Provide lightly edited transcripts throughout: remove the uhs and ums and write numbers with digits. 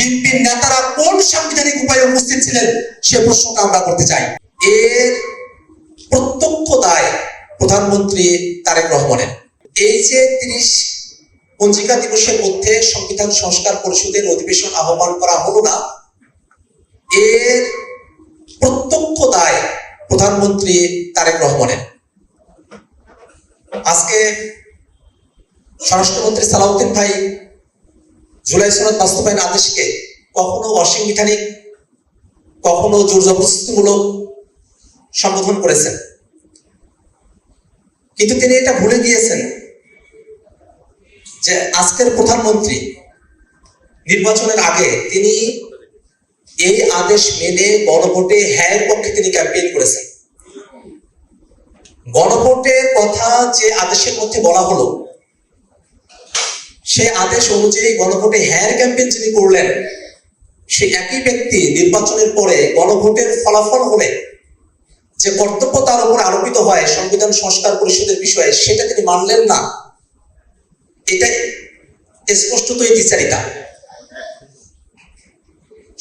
বিএনপির নেতারা কোন সাংবিধানিক উপায়ে উপস্থিত ছিলেন সে প্রশ্নটা আমরা করতে চাই। এর প্রত্যক্ষ দায় প্রধানমন্ত্রী তারেক রহমানের। এই যে 30 পঞ্জিকা দিবসের মধ্যে সংবিধান সংস্কার পরিষদের অধিবেশন আহ্বান করা হলো না, এর প্রত্যক্ষ দায় প্রধানমন্ত্রী তারেক রহমানের। আজকে স্বরাষ্ট্রমন্ত্রী সালাউদ্দিন ভাই জুলাই সনদ বাস্তবায়ন আদেশকে কখনো অসাংবিধানিক, কখনো জোর জবরদস্তিমূলক সম্বোধন করেছেন, কিন্তু তিনি এটা ভুলে গিয়েছেন যে আজকের প্রধানমন্ত্রী নির্বাচনের আগে তিনি এই আদেশ মেনে গণভোটে হ্যাঁ পক্ষে তিনি ক্যাম্পেইন করেছেন। গণভোটের কথা যে আদেশের মধ্যে বলা হলো, সে আদেশ অনুযায়ী গণভোটে হ্যাঁ ক্যাম্পেইন যিনি করলেন, সে একই ব্যক্তি নির্বাচনের পরে গণভোটের ফলাফল হলে যে কর্তব্য তার উপর আরোপিত হয় সংবিধান সংস্কার পরিষদের বিষয়ে, সেটা তিনি মানলেন না। এটাই স্পষ্টতই দ্বিচারিতা।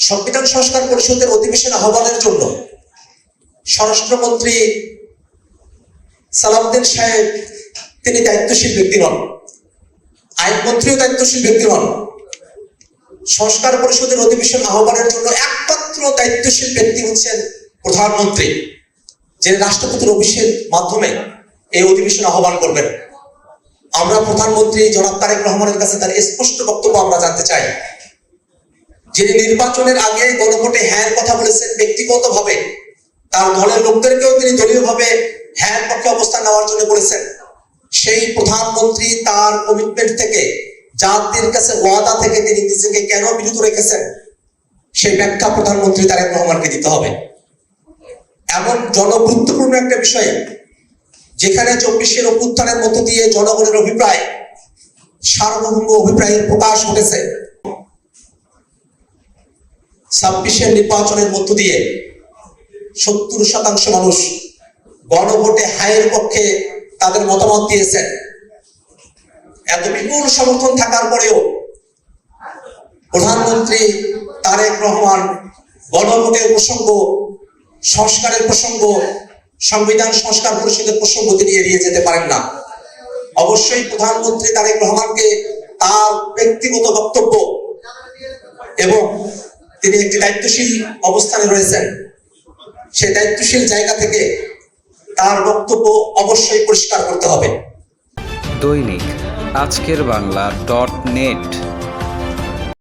সংবিধান সংস্কার পরিষদের অধিবেশন আহ্বানের জন্য স্বরাষ্ট্রমন্ত্রী সালাউদ্দিন সাহেব তিনি দায়িত্বশীল ব্যক্তি নন, আইনমন্ত্রীও দায়িত্বশীল ব্যক্তি নন। সংস্কার পরিষদের অধিবেশন আহ্বানের জন্য একমাত্র দায়িত্বশীল ব্যক্তি হচ্ছেন প্রধানমন্ত্রী, যে রাষ্ট্রপতির অফিসের মাধ্যমে এই অধিবেশন আহ্বান করবেন। আমরা প্রধানমন্ত্রী জনাব তারেক রহমানের কাছে তার স্পষ্ট বক্তব্য আমরা জানতে চাই। যিনি নির্বাচনের আগে গণভোটে হ্যাঁ কথা বলেছেন, ব্যক্তিগতভাবে তার দলের লোকদেরকেও তিনি দলীয়ভাবে হ্যাঁ পক্ষে অবস্থান নেওয়ার জন্য বলেছেন, সেই প্রধানমন্ত্রী তার কমিটমেন্ট থেকে, জাতির কাছে ওয়াদা থেকে তিনি নিজেকে কেন বিরত রেখেছেন, সেই ব্যাখ্যা প্রধানমন্ত্রী তারেক রহমানকে দিতে হবে। এমন জনগুরুত্বপূর্ণ একটা বিষয় যেখানে 24-এর অভ্যুত্থানের মধ্য দিয়ে জনগণের অভিপ্রায়, সার্বভৌম অভিপ্রায়ের প্রকাশ ঘটেছে, 26-এর নির্বাচনের মধ্য দিয়ে 70% মানুষ গণভোটে হায়ের পক্ষে তাদের মতামত দিয়েছেন। এত বিপুল সমর্থন থাকার পরেও প্রধানমন্ত্রী তারেক রহমান গণভোটের প্রসঙ্গ, সংস্কারের প্রসঙ্গ, সংবিধান সংস্কার পরিষদের প্রসঙ্গ তিনি এড়িয়ে যেতে পারেন না। অবশ্যই প্রধানমন্ত্রী তারেক রহমানকে তার ব্যক্তিগত বক্তব্য, এবং তিনি একটি দায়িত্বশীল অবস্থানে রয়েছেন, সেই দায়িত্বশীল জায়গা থেকে তার বক্তব্য অবশ্যই পরিষ্কার করতে হবে। দৈনিক আজকের বাংলা .net